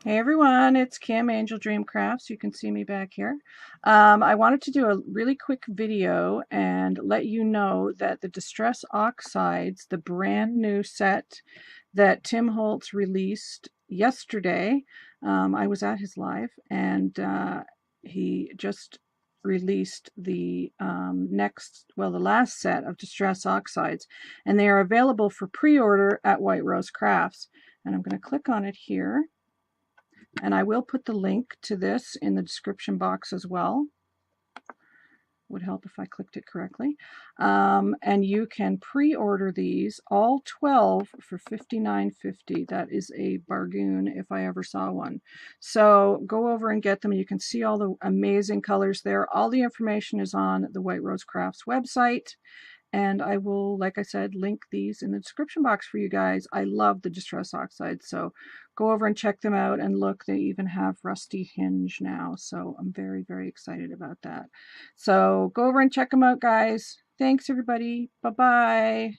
Hey everyone, it's Kim, Angel Dream Crafts. You can see me back here. I wanted to do a really quick video and let you know that the Distress Oxides, the brand new set that Tim Holtz released yesterday, I was at his live, and he just released the the last set of Distress Oxides, and they are available for pre-order at White Rose Crafts. And I'm going to click on it here. And I will put the link to this in the description box as well. Would help if I clicked it correctly. And you can pre-order these, all 12, for $59.50. That is a bargain if I ever saw one. So go over and get them. You can see all the amazing colors there. All the information is on the White Rose Crafts website. And I will, like I said, link these in the description box for you guys. I love the Distress Oxides, so go over and check them out. And look, they even have Rusty Hinge now, so I'm very, very excited about that. So go over and check them out, guys. Thanks, everybody. Bye-bye.